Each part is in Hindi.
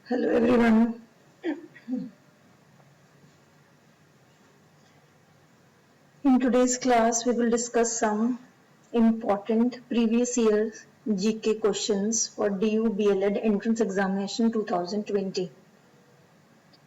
Hello everyone. In today's class, we will discuss some important previous year GK questions for DU BLED Entrance Examination 2020.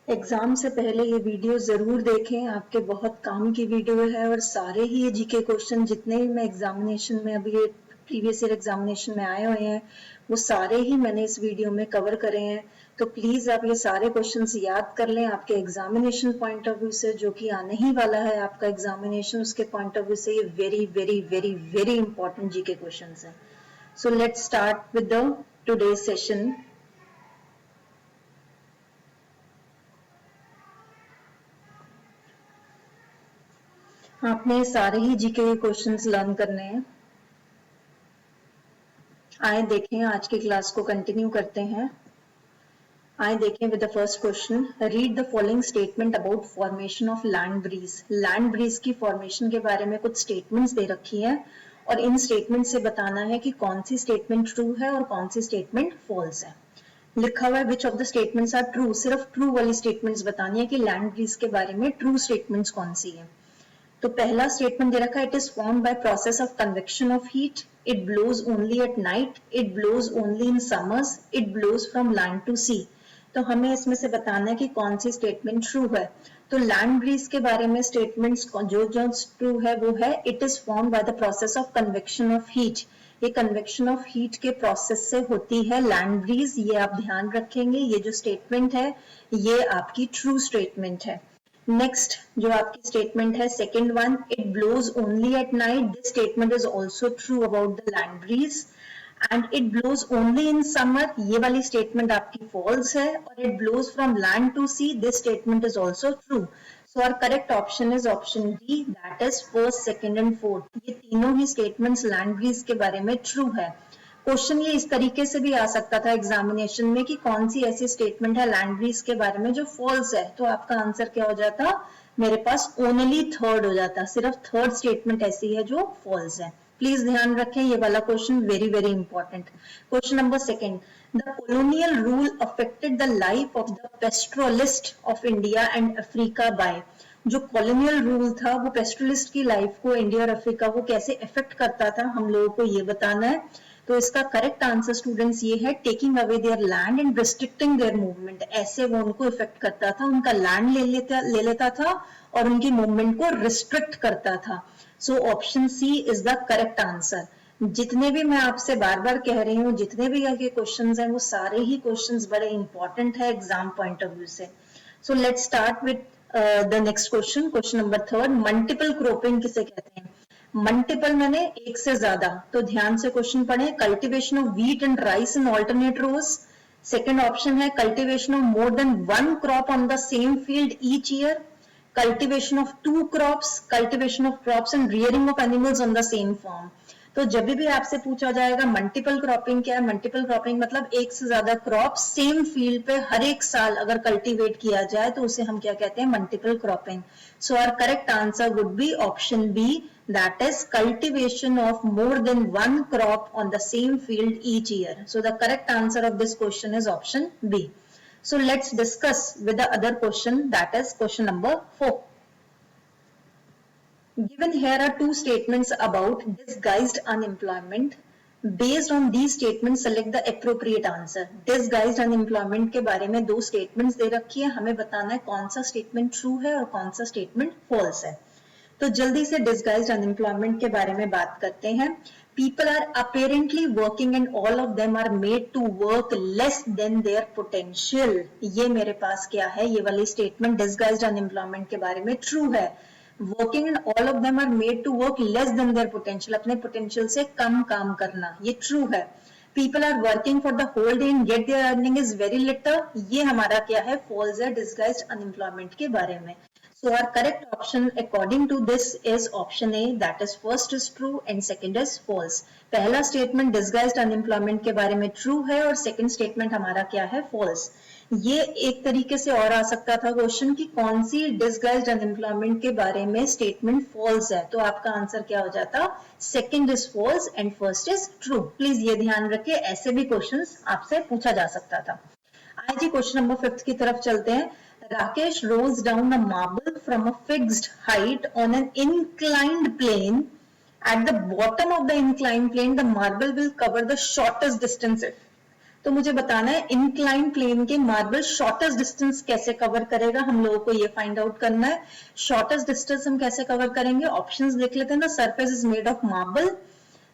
Exam से पहले ये वीडियो जरूर देखें, आपके बहुत काम की वीडियो है और सारे ही ये जीके क्वेश्चन जितने भी मैं एग्जामिनेशन में अभी प्रीवियस ईयर एग्जामिनेशन में आए हुए हैं वो सारे ही मैंने इस वीडियो में कवर करे हैं। तो प्लीज आप ये सारे क्वेश्चंस याद कर लें आपके एग्जामिनेशन पॉइंट ऑफ व्यू से, जो कि आने ही वाला है आपका एग्जामिनेशन, उसके पॉइंट ऑफ व्यू से ये very very very very important GK questions हैं। So let's start with the today session. आपने सारे ही जीके के क्वेश्चंस लर्न करने हैं। आए देखें, आज की क्लास को कंटिन्यू करते हैं। आए देखें with the first question, read the following statement about formation of land breeze. Land breeze की फॉर्मेशन के बारे में कुछ स्टेटमेंट्स दे रखी है और इन स्टेटमेंट से बताना है कि कौन सी स्टेटमेंट ट्रू है और कौन सी स्टेटमेंट फॉल्स है। लिखा हुआ है which of the statements are true, सिर्फ ट्रू वाली स्टेटमेंट्स बतानी है कि लैंड ब्रीज के बारे में ट्रू स्टेटमेंट्स कौन सी है। तो पहला स्टेटमेंट दे रखा है, it is formed by process of convection of heat, it blows only at night, it blows only in summers, it blows from land to sea. तो हमें इसमें से बताना है कि कौन सी स्टेटमेंट ट्रू है। तो लैंड ब्रीज के बारे में स्टेटमेंट्स जो जो ट्रू है वो है, it is formed by the process of convection of heat. ये कन्वेक्शन ऑफ हीट के प्रोसेस से होती है लैंड ब्रीज, ये आप ध्यान रखेंगे। ये जो स्टेटमेंट है ये आपकी ट्रू स्टेटमेंट है। नेक्स्ट जो आपकी स्टेटमेंट है second one, it blows only at night, this statement is also true about the land breeze. And it blows only in summer, ये वाली स्टेटमेंट आपकी फॉल्स है। और it blows from land to sea, this statement is also true. So our correct option is option D, that is first, second and fourth. ये तीनों ही स्टेटमेंट्स लैंड ब्रीज के बारे में ट्रू है। क्वेश्चन ये इस तरीके से भी आ सकता था एग्जामिनेशन में कि कौन सी ऐसी स्टेटमेंट है लैंड ब्रीज के बारे में जो फॉल्स है, तो आपका आंसर क्या हो जाता, मेरे पास ओनली थर्ड हो जाता, सिर्फ थर्ड स्टेटमेंट ऐसी है जो फॉल्स है। प्लीज ध्यान रखें ये वाला question very very important. Question number second, the colonial rule affected the life of the pastoralist of India and Africa by. जो कॉलोनियल रूल था वो पेस्ट्रोलिस्ट की लाइफ को, इंडिया और अफ्रीका को कैसे इफेक्ट करता था, हम लोगों को ये बताना है। तो इसका करेक्ट आंसर स्टूडेंट्स ये है, taking away there land and restricting there movement. ऐसे वो उनको इफेक्ट करता था, उनका लैंड ले लेता था और उनकी मूवमेंट को रिस्ट्रिक्ट करता था। So option C is the correct answer. जितने भी मैं आपसे बार बार कह रही हूँ, जितने भी आगे क्वेश्चंस हैं वो सारे ही क्वेश्चंस बड़े इंपॉर्टेंट है एग्जाम पॉइंट ऑफ व्यू से। सो let's start with the next question. Question number third, multiple cropping किसे कहते हैं। मल्टीपल मैंने एक से ज्यादा, तो ध्यान से क्वेश्चन पढ़े। Cultivation of wheat and rice in alternate rows. Second option है cultivation of more than one crop on the same field each year. Cultivation of two crops, cultivation of crops and rearing of animals on the same farm. तो जब भी आपसे पूछा जाएगा मल्टीपल क्रॉपिंग क्या है, मल्टीपल क्रॉपिंग मतलब एक से ज्यादा क्रॉप सेम फील्ड पे हर एक साल अगर कल्टीवेट किया जाए तो उसे हम क्या कहते हैं, multiple cropping. So our correct answer would be option B, that is cultivation of more than one crop on the same field each year. So the correct answer of this question is option B. So let's discuss with the other question, that is question number 4. Given here are two statements about disguised unemployment. Based on these statements select the appropriate answer. Disguised unemployment के बारे में दो statements दे रखी है, हमें बताना है कौन सा statement true है और कौन सा statement false है। तो जल्दी से डिस्गाइज्ड अनएम्प्लॉयमेंट के बारे में बात करते हैं। People are apparently working and all of them are made to work less than their potential. ये मेरे पास क्या है, ये वाली स्टेटमेंट डिस्गाइज्ड अनएम्प्लॉयमेंट के बारे में ट्रू है। Working and all of them are made to work less than their potential, अपने पोटेंशियल से कम काम करना, ये ट्रू है। People are working for the whole day and get their earning is very little, ये हमारा क्या है, फॉल्स है डिस्गाइज्ड अनएम्प्लॉयमेंट के बारे में। So our correct option according to this is option A, that is first is true and second is false. पहला statement disguised unemployment के बारे में true है और second statement हमारा क्या है, false. ये एक तरीके से और आ सकता था क्वेश्चन कि कौन सी disguised unemployment के बारे में statement false है, तो आपका आंसर क्या हो जाता, second is false and first is true. Please ये ध्यान रखिए, ऐसे भी क्वेश्चंस आपसे पूछा जा सकता था। आइए जी क्वेश्चन नंबर 5 की तरफ चलते हैं। Rakesh rolls down a marble from a fixed height on an inclined plane. At the bottom of the inclined plane, the marble will cover the shortest distance. तो मुझे बताना है इंक्लाइन प्लेन के मार्बल शॉर्टेस्ट डिस्टेंस कैसे कवर करेगा, हम लोगों को ये फाइंड आउट करना है। शॉर्टेस्ट डिस्टेंस हम कैसे कवर करेंगे, ऑप्शंस देख लेते हैं। The surface is made of marble,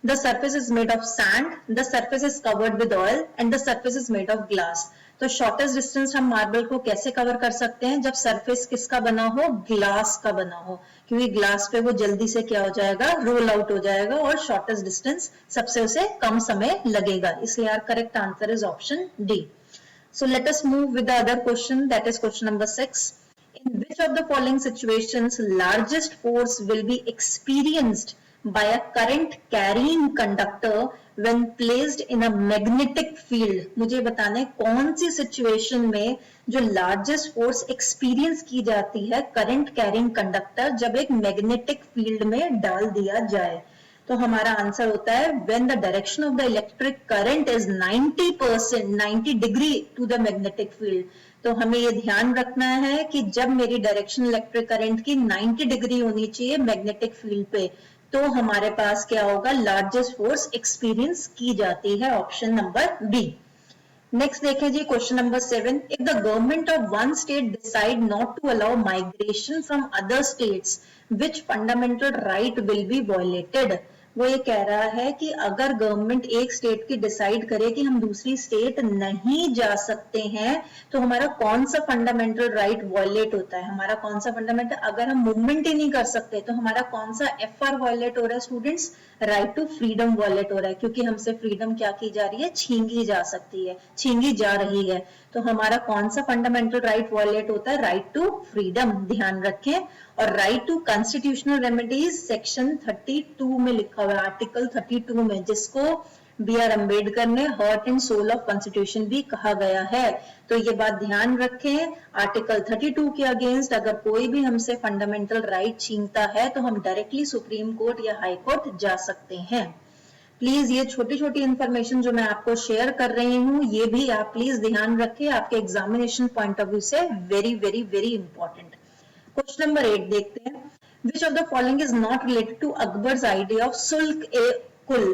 the surface is made of sand, the surface is covered with oil and the surface is made of glass. तो शॉर्टेस्ट डिस्टेंस हम मार्बल को कैसे कवर कर सकते हैं, जब सरफेस किसका बना हो, ग्लास का बना हो, क्योंकि ग्लास पे वो जल्दी से क्या हो जाएगा, रोल आउट हो जाएगा और शॉर्टेस्ट डिस्टेंस सबसे उसे कम समय लगेगा, इसलिए our correct answer is option D. So let us move with the other question, that is question number 6. In which of the following situations largest force will be experienced by a current carrying conductor when placed in a magnetic field? मुझे बताना है कौन सी सिचुएशन में जो लार्जेस्ट फोर्स एक्सपीरियंस की जाती है करंट कैरिंग कंडक्टर जब एक मैग्नेटिक फील्ड में डाल दिया जाए। तो हमारा आंसर होता है when the direction of the electric current is 90% 90 degree to the magnetic field. तो हमें ये ध्यान रखना है कि जब मेरी डायरेक्शन इलेक्ट्रिक करंट की 90 डिग्री होनी चाहिए मैग्नेटिक फील्ड पे, तो हमारे पास क्या होगा, लार्जेस्ट फोर्स एक्सपीरियंस की जाती है, ऑप्शन नंबर बी। नेक्स्ट देखें जी question number 7। If the government of one state decide not to allow migration from other states which fundamental right will be violated? वो ये कह रहा है कि अगर गवर्नमेंट एक स्टेट की डिसाइड करे कि हम दूसरी स्टेट नहीं जा सकते हैं तो हमारा कौन सा फंडामेंटल राइट वायलेट होता है, हमारा कौन सा फंडामेंटल, अगर हम मूवमेंट ही नहीं कर सकते तो हमारा कौन सा एफआर वायलेट हो रहा है students, right to freedom violate हो रहा है, क्योंकि हमसे फ्रीडम क्या की जा रही है, छींगी जा सकती है, छींगी जा रही है। तो हमारा कौन सा फंडामेंटल राइट वायलेट होता है, राइट टू फ्रीडम, ध्यान रखें। और right to constitutional remedies section 32 में लिखा हुआ है, आर्टिकल 32 में, जिसको बी आर अम्बेडकर ने heart and soul of constitution भी कहा गया है। तो ये बात ध्यान रखें, आर्टिकल 32 के अगेंस्ट अगर कोई भी हमसे फंडामेंटल राइट छीनता है तो हम डायरेक्टली सुप्रीम कोर्ट या हाई कोर्ट जा सकते हैं। प्लीज ये छोटी छोटी इंफॉर्मेशन जो मैं आपको शेयर कर रही हूँ ये भी आप प्लीज ध्यान रखें, आपके एग्जामिनेशन पॉइंट ऑफ व्यू से very very very important. Question number 8 देखते हैं। Which of the following is not related to Akbar's idea of सुल्क ए कुल?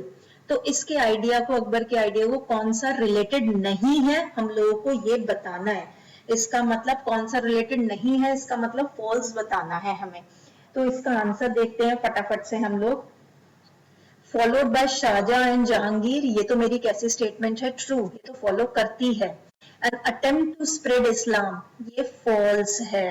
तो इसके आइडिया को, अकबर के आइडिया को कौन सा रिलेटेड नहीं है, हम लोगों को ये बताना है। इसका मतलब कौन सा रिलेटेड नहीं है, इसका मतलब फॉल्स बताना है हमें। तो इसका आंसर देखते हैं फटाफट से हम लोग। Followed by Shahjahan and Jahangir, ये तो मेरी कैसी स्टेटमेंट है, ट्रू, ये तो फॉलो करती है। An attempt to spread Islam, ये फॉल्स है।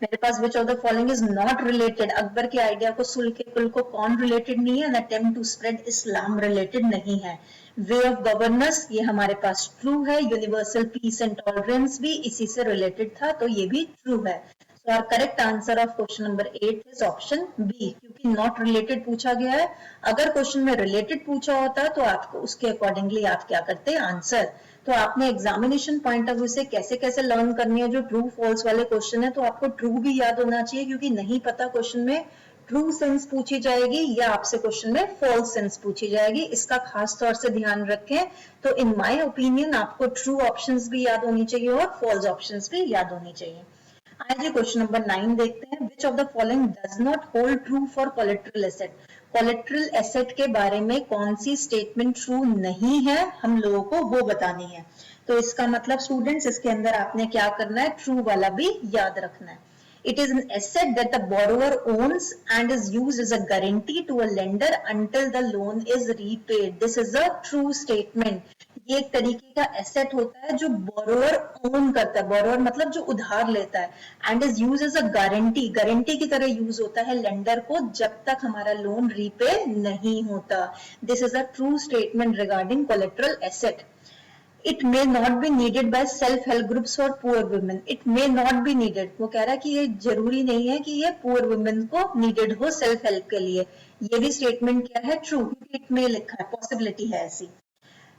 मेरे पास which of the following is not related, Akbar के आइडिया को सुल्क के कुल को कौन रिलेटेड नहीं है, an attempt to spread Islam related नहीं है। वे ऑफ गवर्नेंस, ये हमारे पास ट्रू है। यूनिवर्सल पीस एंड टॉलरेंस भी इसी से रिलेटेड था, तो ये भी ट्रू है। So our correct answer of question number 8 is option B, क्योंकि not related पूछा गया है। अगर क्वेश्चन में रिलेटेड पूछा होता तो आपको उसके अकॉर्डिंगली आप क्या करते आंसर। तो आपने एग्जामिनेशन पॉइंट ऑफ व्यू से कैसे कैसे लर्न करनी है, जो ट्रू फॉल्स वाले क्वेश्चन है तो आपको ट्रू भी याद होना चाहिए, क्योंकि नहीं पता क्वेश्चन में ट्रू सेंस पूछी जाएगी या आपसे क्वेश्चन में फॉल्स सेंस पूछी जाएगी, इसका खास तौर से ध्यान रखें। तो इन माय ओपिनियन आपको ट्रू ऑप्शंस भी याद होनी चाहिए और फॉल्स ऑप्शंस भी याद होनी चाहिए। आइए क्वेश्चन नंबर 9 देखते हैं। Which of the following does not hold true for collateral asset? Collateral asset के बारे में कौन सी स्टेटमेंट ट्रू नहीं है, हम लोगों को वो बतानी है। तो इसका मतलब स्टूडेंट्स इसके अंदर आपने क्या करना है, ट्रू वाला भी याद रखना है। It is an asset that the borrower owns and is used as a guarantee to a lender until the loan is repaid. This is a true statement. ये एक तरीके का एसेट होता है जो बोरोवर ओन करता है, बोरोवर मतलब जो उधार लेता है, and is use as a guarantee, guarantee की तरह यूज होता है लेंडर को जब तक हमारा लोन रीपे नहीं होता। This is a true statement regarding collateral asset. It may not be needed by self-help groups or poor women. It may not be needed. वो कह रहा है कि ये जरूरी नहीं है कि ये poor women को needed हो self help के लिए। ये भी statement क्या है, true, क्योंकि it may लिखा है, possibility है ऐसी।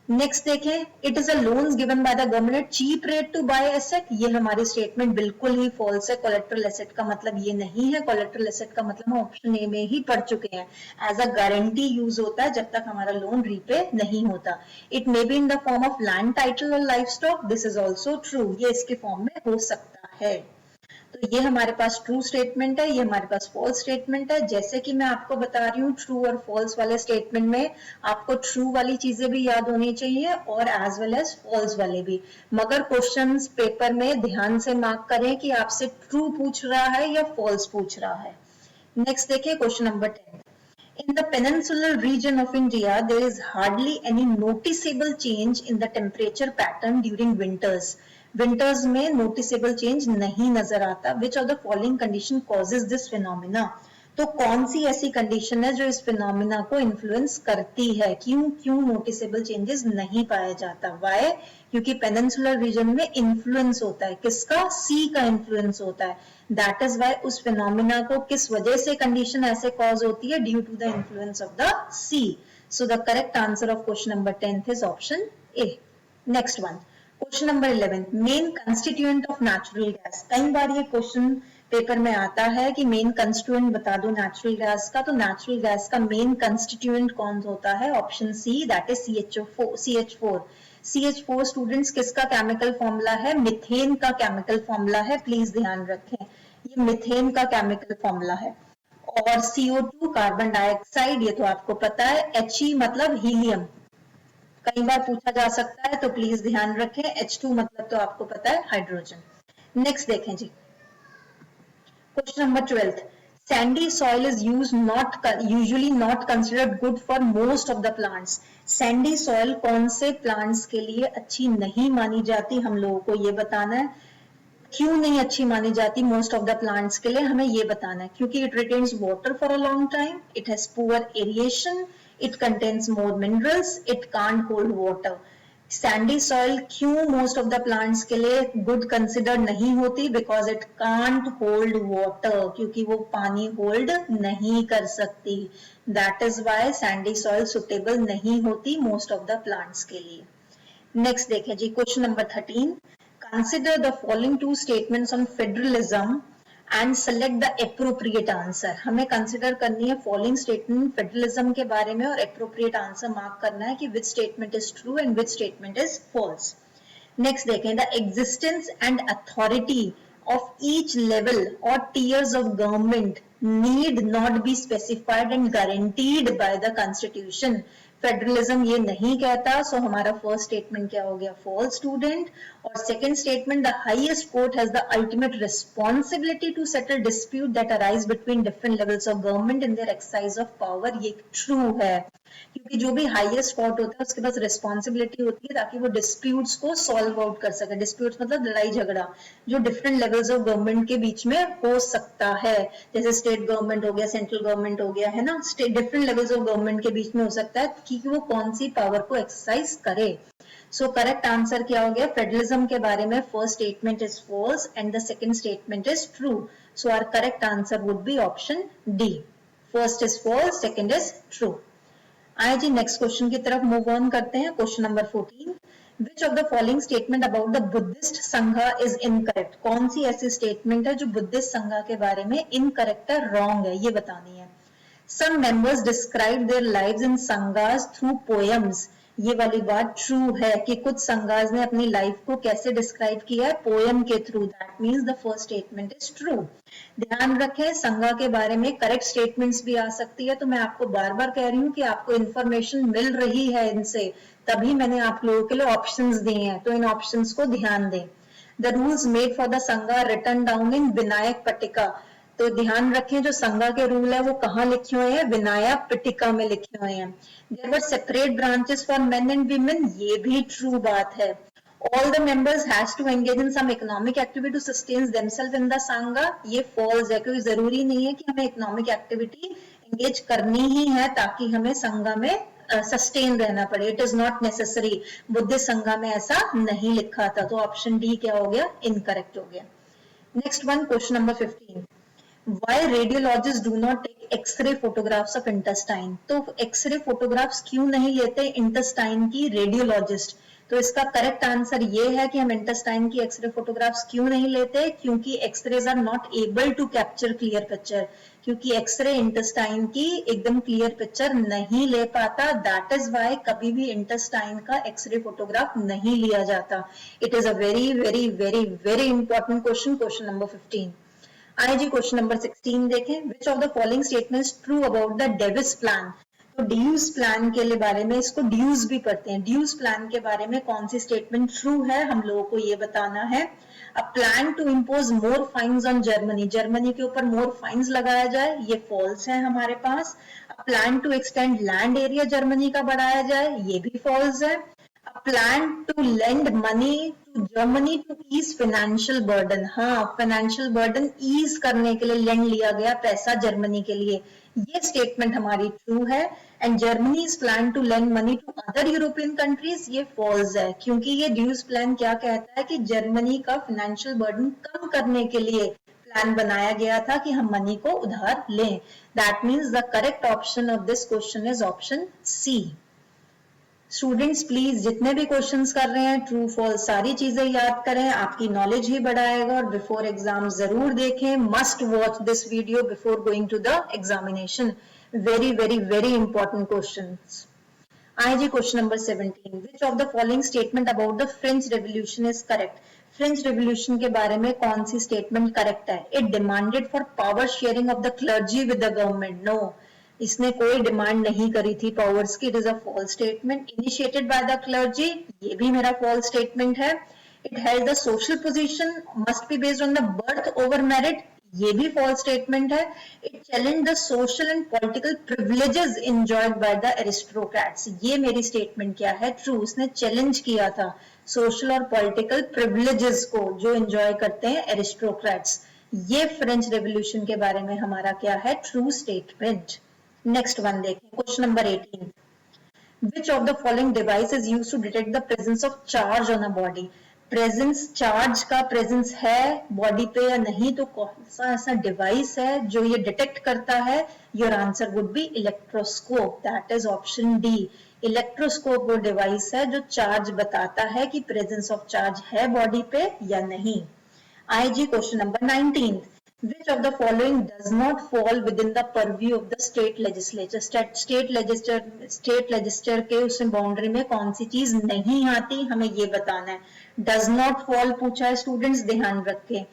नेक्स्ट देखें, it is a loans given by the government at cheap rate to buy asset, ये हमारी स्टेटमेंट बिल्कुल ही फॉल्स है। कोलेट्रल एसेट का मतलब ये नहीं है, कोलेट्रल एसेट का मतलब हम ऑप्शन ए में ही पढ़ चुके हैं, एज अ गारंटी यूज होता है जब तक हमारा लोन रीपे नहीं होता। It may be in the form of land title और livestock, this is also true, ये इसके फॉर्म में हो सकता है। तो ये हमारे पास ट्रू स्टेटमेंट है, ये हमारे पास फॉल्स स्टेटमेंट है। जैसे कि मैं आपको बता रही हूँ, ट्रू और फॉल्स वाले स्टेटमेंट में आपको ट्रू वाली चीजें भी याद होनी चाहिए और एज वेल एज फॉल्स वाले भी। मगर क्वेश्चंस पेपर में ध्यान से मार्क करें कि आपसे ट्रू पूछ रहा है या फॉल्स पूछ रहा है। नेक्स्ट देखिए question number 10। In the peninsular region of India, there is hardly any noticeable change in the temperature pattern during winters. Winters में noticeable change नहीं नजर आता. Which of the following condition causes this phenomena? तो कौन सी ऐसी कंडीशन है जो इस फिनोमिना को इन्फ्लुएंस करती है? क्यों नोटिसेबल चेंजेस नहीं पाया जाता? वाई? क्योंकि पेनिनसुलर रीजन में इन्फ्लुएंस होता है, किसका? सी का इन्फ्लुएंस होता है। दैट इज वाई उस फिनोमिना को किस वजह से कंडीशन ऐसे कॉज होती है? Due to the influence of the sea. So the correct answer of question number 10 is option A. Next one, question number 11, main constituent of natural gas. कई बार ये क्वेश्चन पेपर में आता है कि मेन कंस्टिट्यूएंट बता दो नेचुरल गैस का। तो नेचुरल गैस का मेन कंस्टिट्यूएंट कौन होता है? Option C, that is CH4। CH4 students किसका केमिकल फॉर्मूला है? मिथेन का केमिकल फॉर्मूला है, प्लीज ध्यान रखें, ये मिथेन का केमिकल फॉर्मूला है। और CO2 कार्बन डाइऑक्साइड, ये तो आपको पता है। He मतलब हीलियम, कई बार पूछा जा सकता है, तो प्लीज ध्यान रखें। H2 मतलब तो आपको पता है हाइड्रोजन। नेक्स्ट देखें जी, question number 12, sandy soil is usually not considered good for most of the plants. sandy soil कौन से plants के लिए अच्छी नहीं मानी जाती? हम लोगों को ये बताना है। क्यों नहीं अच्छी मानी जाती मोस्ट ऑफ द प्लांट्स के लिए? हमें ये बताना है। क्योंकि it retains water for a long time, it has poor aeration, it contains more minerals, it can't hold water. Sandy soil क्यों मोस्ट ऑफ द प्लांट्स के लिए गुड कंसिडर नहीं होती? Because it can't hold water, क्योंकि वो पानी होल्ड नहीं कर सकती। That is why sandy soil suitable नहीं होती मोस्ट ऑफ द प्लांट्स के लिए। नेक्स्ट देखें जी, question number 13, consider the following two statements on federalism and select the appropriate answer. हमें कंसिडर करनी है फॉलोइंग स्टेटमेंट फेडरलिज्म के बारे में और एप्रोप्रिएट आंसर मार्क करना है कि which statement is true and which statement is false. Next देखें, the existence and authority of each level or tiers of government need not be specified and guaranteed by the constitution. Federalism ये नहीं कहता, सो हमारा फर्स्ट स्टेटमेंट क्या हो गया? False student. और second statement, the highest court has the ultimate responsibility to settle dispute that arise between different levels of government in their exercise of power, ये ट्रू है। क्योंकि जो भी हाईएस्ट कोर्ट होता है उसके पास रिस्पॉन्सिबिलिटी होती है ताकि वो डिस्प्यूट्स को सॉल्व आउट कर सके। डिस्प्यूट्स मतलब लड़ाई झगड़ा जो डिफरेंट लेवल्स ऑफ गवर्नमेंट के बीच में हो सकता है, जैसे स्टेट गवर्नमेंट हो गया, सेंट्रल गवर्नमेंट हो गया, है ना, डिफरेंट लेवल्स ऑफ गवर्नमेंट के बीच में हो सकता है कि वो कौन सी पावर को एक्सरसाइज करे। सो करेक्ट आंसर क्या हो गया? फेडरलिज्म के बारे में first statement is false and the second statement is true. So our correct answer would be option D, first is false, second is true. आइए जी नेक्स्ट क्वेश्चन की तरफ मूव ऑन करते हैं। Question number 14, Which of the following statement about the Buddhist संघा is incorrect? कौन सी ऐसी स्टेटमेंट है जो बुद्धिस्ट संघा के बारे में इनकरेक्ट है, रॉन्ग है, ये बतानी है। Some members describe their lives in sanghas through poems. ये वाली बात ट्रू है कि कुछ संघास ने अपनी लाइफ को कैसे डिस्क्राइब किया है? पोएम के through. That means the first statement is true. ध्यान रखें, संघा के बारे में करेक्ट स्टेटमेंट्स भी आ सकती है, तो मैं आपको बार बार कह रही हूँ कि आपको इंफॉर्मेशन मिल रही है इनसे, तभी मैंने आप लोगों के लिए ऑप्शंस दिए हैं, तो इन ऑप्शंस को ध्यान दें। The rules made for the संघा रिटन डाउन इन विनायक पट्टिका। तो ध्यान रखें, जो संघा के रूल है वो कहाँ लिखे हुए हैं? विनायक पिटिका में लिखे हुए हैं। There were separate branches for men and women, ये भी ट्रू बात है। All the members has to engage in some economic activity to sustain themselves in the संघा, ये फॉल्स है, क्योंकि जरूरी नहीं है कि हमें इकोनॉमिक एक्टिविटी एंगेज करनी ही है ताकि हमें संघा में सस्टेन रहना पड़े। It is not necessary, Buddhist संघा में ऐसा नहीं लिखा था। तो ऑप्शन डी क्या हो गया? इनकरेक्ट हो गया। Next one, question number 15, Why radiologists do not take X-ray photographs of intestine? तो X-ray photographs क्यों नहीं लेते intestine की रेडियोलॉजिस्ट? तो इसका करेक्ट आंसर ये है कि हम इंटेस्टाइन की एक्सरे फोटोग्राफ्स क्यों नहीं लेते, क्योंकि x-rays are not able to capture clear picture, क्योंकि एक्सरे इंटेस्टाइन की एकदम क्लियर पिक्चर नहीं ले पाता। दैट इज वाई कभी भी इंटेस्टाइन का एक्सरे फोटोग्राफ नहीं लिया जाता। It is a very very very very important question, question number 15। आइए जी क्वेश्चन नंबर 16 देखें। Which of the following statements true about the Davis plan? तो ड्यूज प्लान के बारे में, इसको ड्यूज भी पढ़ते हैं, ड्यूज प्लान के बारे में कौन सी स्टेटमेंट ट्रू है हम लोगों को ये बताना है। A plan to impose more fines on Germany, Germany के ऊपर मोर फाइन्स लगाया जाए, ये फॉल्स है हमारे पास। A plan to extend land area Germany का बढ़ाया जाए, ये भी फॉल्स है। A plan to lend money to Germany to ease financial burden, हाँ फाइनेंशियल बर्डन ईज करने के लिए लेंड लिया गया पैसा जर्मनी के लिए, ये स्टेटमेंट हमारी ट्रू है। And Germany is plan to lend money to other European countries, ये फॉल्स है, क्योंकि ये ड्यूज प्लान क्या कहता है कि जर्मनी का फाइनेंशियल बर्डन कम करने के लिए प्लान बनाया गया था कि हम मनी को उधार लें। That means the correct option of this question is option C. Students please जितने भी क्वेश्चंस कर रहे हैं ट्रू फॉल्स सारी चीजें याद करें, आपकी नॉलेज ही बढ़ाएगा। और बिफोर एग्जाम जरूर देखें, must watch this video before going to the examination. Very very very important questions. आइए जी question number 17। Which of the following statement about the French revolution is correct? French revolution के बारे में कौन सी स्टेटमेंट करेक्ट है? It demanded for power sharing of the clergy with the government, no, इसने कोई डिमांड नहीं करी थी पावर्स की, it is a false statement. Initiated by the clergy, ये भी मेरा फॉल्स स्टेटमेंट है। It held the social position must be based on the birth over merit, ये भी फॉल्स स्टेटमेंट है। It challenge the social and political privileges enjoyed by the aristocrats, ये मेरी स्टेटमेंट क्या है? ट्रू, उसने चैलेंज किया था सोशल और पॉलिटिकल प्रिविलेजेस को जो एंजॉय करते हैं एरिस्टोक्रेट्स। ये फ्रेंच रेवोल्यूशन के बारे में हमारा क्या है? True statement. नेक्स्ट वन देखें, question number 18। Which of the following device is used to detect the presence of charge on a body? Presence, charge का प्रेजेंस है बॉडी पे या नहीं, तो कौन सा ऐसा डिवाइस है जो ये डिटेक्ट करता है? Your answer would B electroscope, that is option D. Electroscope वो डिवाइस है जो चार्ज बताता है कि प्रेजेंस ऑफ चार्ज है बॉडी पे या नहीं। आइए जी question number 19। Which of the following does not fall within the purview of the state legislature? State legislature के उसमें बाउंड्री में कौन सी चीज नहीं आती, हमें ये बताना है। Does not fall पूछा है स्टूडेंट्स, ध्यान रखें।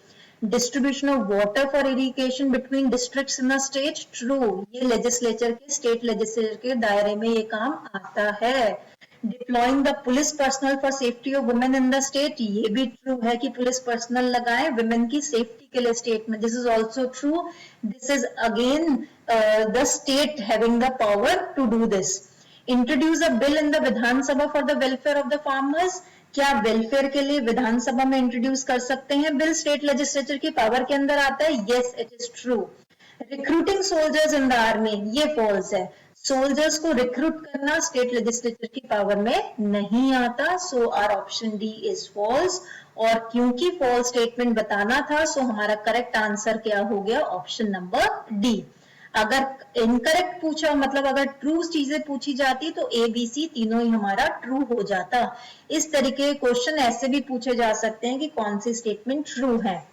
Distribution of water for irrigation between districts in the state, true, ये लेजिस्लेचर के, स्टेट लेजिस्लेचर के दायरे में ये काम आता है। Deploying the police personnel for safety of women in the state, ये भी ट्रू है कि पुलिस पर्सनल लगाए वुमेन की सेफ्टी के लिए स्टेट में, this is also true. This is again the state having the power to do this. Introduce a bill in the Vidhan Sabha for the welfare of the farmers, क्या वेलफेयर के लिए विधानसभा में इंट्रोड्यूस कर सकते हैं बिल? स्टेट लेजिस्लेचर की पावर के अंदर आता है, yes it is true. Recruiting soldiers in the army, ये फॉल्स है, सोल्जर्स को रिक्रूट करना स्टेट लेजिस्लेचर की पावर में नहीं आता, so our option D is false. और क्योंकि फॉल्स स्टेटमेंट बताना था, सो हमारा करेक्ट आंसर क्या हो गया? Option number D. अगर इनकरेक्ट पूछा, मतलब अगर ट्रू चीजें पूछी जाती तो ए बी सी तीनों ही हमारा ट्रू हो जाता। इस तरीके के क्वेश्चन ऐसे भी पूछे जा सकते हैं कि कौन सी स्टेटमेंट ट्रू है।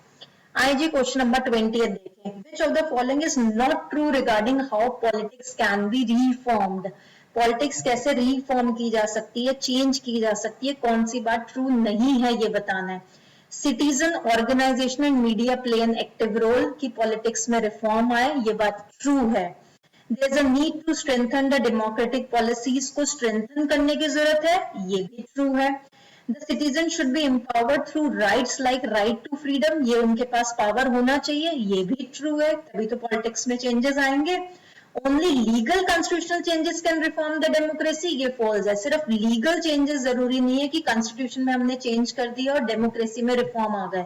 आइए जी क्वेश्चन नंबर 20 देखें। Which of the following is not true regarding how politics can be reformed? Politics कैसे रीफॉर्म की जा सकती है, चेंज की जा सकती है, कौन सी बात ट्रू नहीं है ये बताना है। Citizen organisation and media play an active role, की पॉलिटिक्स में रिफॉर्म आए, ये बात ट्रू है। There is a need to strengthen the democratic policies, को स्ट्रेंथन करने की जरूरत है, ये भी ट्रू है। The citizen should be empowered through rights like right to freedom, ये उनके पास पावर होना चाहिए, ये भी ट्रू है, तभी तो पॉलिटिक्स में चेंजेस आएंगे। Only legal constitutional changes can reform the democracy, ये फॉल्स है, सिर्फ लीगल चेंजेस जरूरी नहीं है कि कॉन्स्टिट्यूशन में हमने चेंज कर दिया और डेमोक्रेसी में रिफॉर्म आ गए,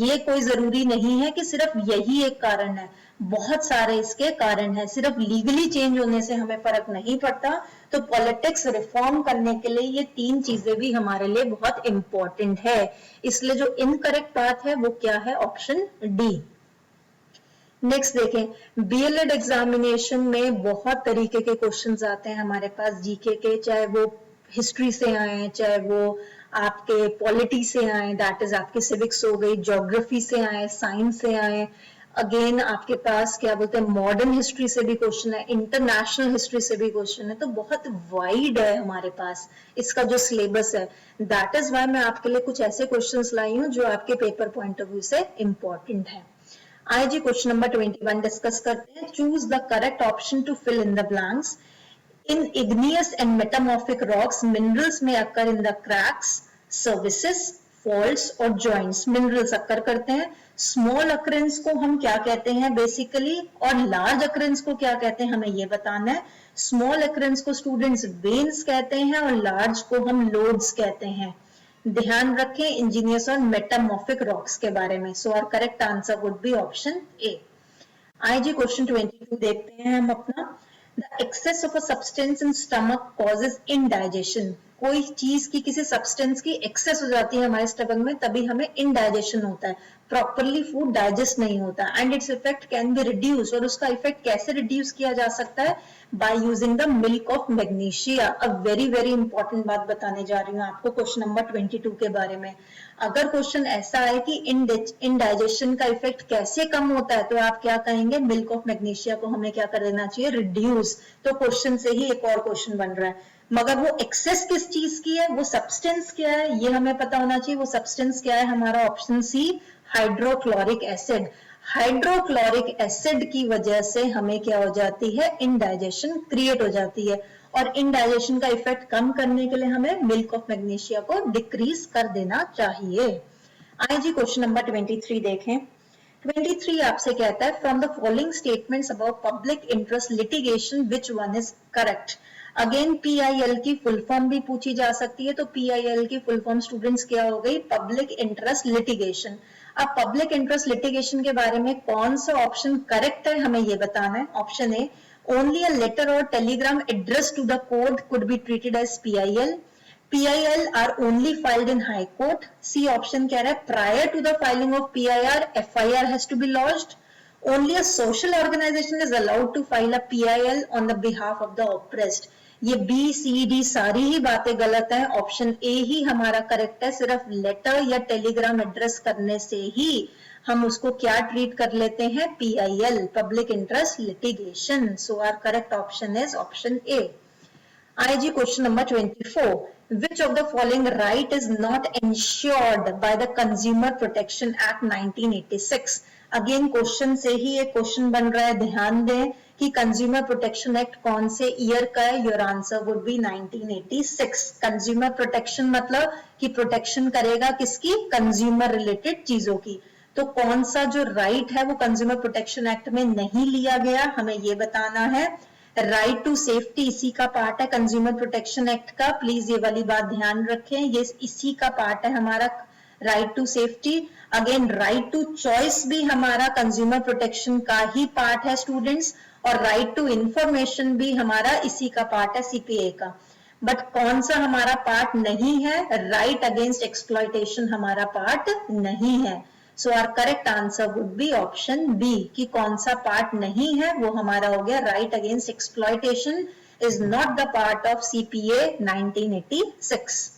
ये कोई जरूरी नहीं है कि सिर्फ यही एक कारण है, बहुत सारे इसके कारण है, सिर्फ लीगली चेंज होने से हमें फर्क नहीं पड़ता। तो पॉलिटिक्स रिफॉर्म करने के लिए ये तीन चीजें भी हमारे लिए बहुत इंपॉर्टेंट है, इसलिए जो इनकरेक्ट बात है वो क्या है? Option D. नेक्स्ट देखें, बीएलएड एग्जामिनेशन में बहुत तरीके के क्वेश्चंस आते हैं हमारे पास जीके के, चाहे वो हिस्ट्री से आए, चाहे वो आपके पॉलिटी से आए, दैट इज आपके सिविक्स हो गई, ज्योग्राफी से आए, साइंस से आए, अगेन आपके पास क्या बोलते हैं मॉडर्न हिस्ट्री से भी क्वेश्चन है, इंटरनेशनल हिस्ट्री से भी क्वेश्चन है, तो बहुत वाइड है हमारे पास इसका जो सिलेबस है। दैट इज वाई मैं आपके लिए कुछ ऐसे क्वेश्चंस लाई हूँ जो आपके पेपर पॉइंट ऑफ व्यू से इंपॉर्टेंट है। आइए जी क्वेश्चन नंबर 21 डिस्कस करते हैं। Choose the correct option to fill in the blanks. In igneous and metamorphic rocks, minerals may occur in the cracks, surfaces, faults और joints. Minerals occur करते हैं। Small occurrence को हम क्या कहते हैं बेसिकली, और large occurrence को क्या कहते हैं हमें ये बताना है। Small occurrence को students veins कहते हैं और large को हम lodes कहते हैं। ध्यान रखें इंजीनियर्स और मेटामॉर्फिक रॉक्स के बारे में। So our correct answer would be option A. आइए जी क्वेश्चन 22 देखते हैं हम अपना। The excess of a substance in stomach causes indigestion. कोई चीज की किसी सब्सटेंस की एक्सेस हो जाती है हमारे स्टमक में, तभी हमें इनडाइजेशन होता है, प्रॉपरली फूड डाइजेस्ट नहीं होता, and its effect can be reduce. और उसका इफेक्ट कैसे रिड्यूस किया जा सकता है? By using the milk of magnesia. A very very important बात बताने जा रही हूँ आपको क्वेश्चन नंबर 22 के बारे में। अगर क्वेश्चन ऐसा है कि इनडाइजेशन का इफेक्ट कैसे कम होता है, तो आप क्या कहेंगे? मिल्क ऑफ मैग्नीशिया को हमें क्या कर देना चाहिए? रिड्यूस। तो क्वेश्चन से ही एक और क्वेश्चन बन रहा है, मगर वो एक्सेस किस चीज की है, वो सब्सटेंस क्या है, ये हमें पता होना चाहिए। वो सब्सटेंस क्या है? हमारा option C hydrochloric acid. Hydrochloric acid की वजह से हमें क्या हो जाती है? इनडाइजेशन क्रिएट हो जाती है, और इनडाइजेशन का इफेक्ट कम करने के लिए हमें मिल्क ऑफ मैग्नीशिया को डिक्रीज कर देना चाहिए। आइए जी क्वेश्चन नंबर 23 देखें। 23 आपसे कहता है from the following statements about public interest litigation which one is correct. Again PIL की फुल फॉर्म भी पूछी जा सकती है, तो PIL की फुल फॉर्म स्टूडेंट्स क्या हो गई? Public interest litigation. अब पब्लिक इंटरेस्ट लिटिगेशन के बारे में कौन सा ऑप्शन करेक्ट है हमें ये बताना है। Option A, only a letter और telegram address to the court could be treated as PIL। PIL are only filed in High Court. C option कह रहा है prior to the filing of PIR, FIR has to be lodged. Only a social organization is allowed to file a PIL on the behalf of the oppressed. ये B, C, D सारी ही बातें गलत हैं। ऑप्शन ए ही हमारा करेक्ट है। सिर्फ लेटर या टेलीग्राम एड्रेस करने से ही हम उसको क्या ट्रीट कर लेते हैं? PIL, public interest litigation. So our correct option is option A. IG question number 24. Which of the following right is not ensured by the Consumer Protection Act 1986? Again question से ही एक क्वेश्चन बन रहा है, ध्यान दें कि कंज्यूमर प्रोटेक्शन एक्ट कौन से ईयर का है। Your answer would B 1986। Consumer protection मतलब कि प्रोटेक्शन करेगा किसकी? कंज्यूमर रिलेटेड चीजों की। तो कौन सा जो राइट है वो कंज्यूमर प्रोटेक्शन एक्ट में नहीं लिया गया, हमें ये बताना है। राइट टू सेफ्टी इसी का पार्ट है कंज्यूमर प्रोटेक्शन एक्ट का, प्लीज ये वाली बात ध्यान रखें, ये इसी का पार्ट है हमारा right to safety. Again right to choice भी हमारा कंज्यूमर प्रोटेक्शन का ही पार्ट है स्टूडेंट्स, और राइट टू इंफॉर्मेशन भी हमारा इसी का पार्ट है CPA का। बट कौन सा हमारा पार्ट नहीं है? राइट अगेंस्ट एक्सप्लॉयटेशन हमारा पार्ट नहीं है। So our correct answer would be option B, कि कौन सा पार्ट नहीं है वो हमारा हो गया right against exploitation is not the part of CPA 1986।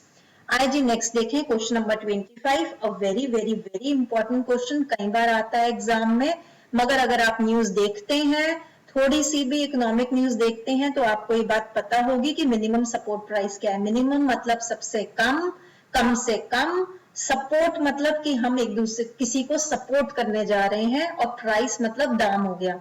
आइए जी नेक्स्ट देखें क्वेश्चन नंबर 25। अ very very very important question, कई बार आता है एग्जाम में, मगर अगर आप न्यूज देखते हैं, थोड़ी सी भी इकोनॉमिक न्यूज देखते हैं, तो आपको ये बात पता होगी कि मिनिमम सपोर्ट प्राइस क्या है। मिनिमम मतलब सबसे कम, कम से कम, सपोर्ट मतलब कि हम एक दूसरे किसी को सपोर्ट करने जा रहे हैं, और प्राइस मतलब दाम हो गया।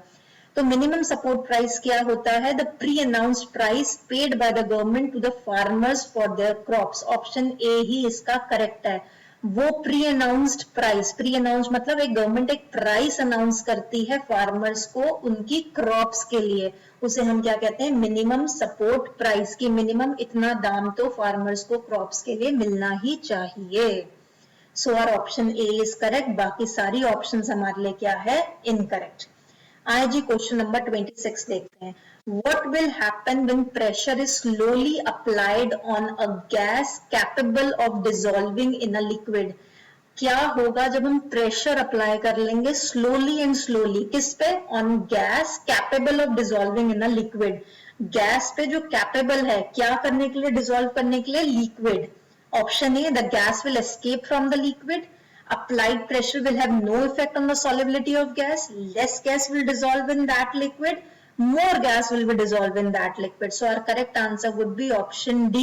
तो मिनिमम सपोर्ट प्राइस क्या होता है? The pre announced price paid by the government to the farmers for their crops. Option A ही इसका करेक्ट है। वो pre announced price, pre announced मतलब एक गवर्नमेंट एक प्राइस अनाउंस करती है फार्मर्स को उनकी क्रॉप्स के लिए, उसे हम क्या कहते हैं? Minimum support price. की मिनिमम इतना दाम तो फार्मर्स को क्रॉप्स के लिए मिलना ही चाहिए। So our option A is correct, बाकी सारी ऑप्शंस हमारे लिए क्या है? इनकरेक्ट। आइए जी क्वेश्चन नंबर 26 देखते हैं। What will happen when pressure is slowly applied on a gas capable of dissolving in a liquid? क्या होगा जब हम प्रेशर अप्लाई कर लेंगे स्लोली एंड स्लोली, किस पे? On gas capable of dissolving in a liquid, gas पे जो कैपेबल है क्या करने के लिए? डिसॉल्व करने के लिए liquid. Option A, the gas will escape from the liquid, applied pressure will have no effect on the solubility of gas, less gas will dissolve in that liquid, more gas will be dissolved in that liquid. So our correct answer would be option D.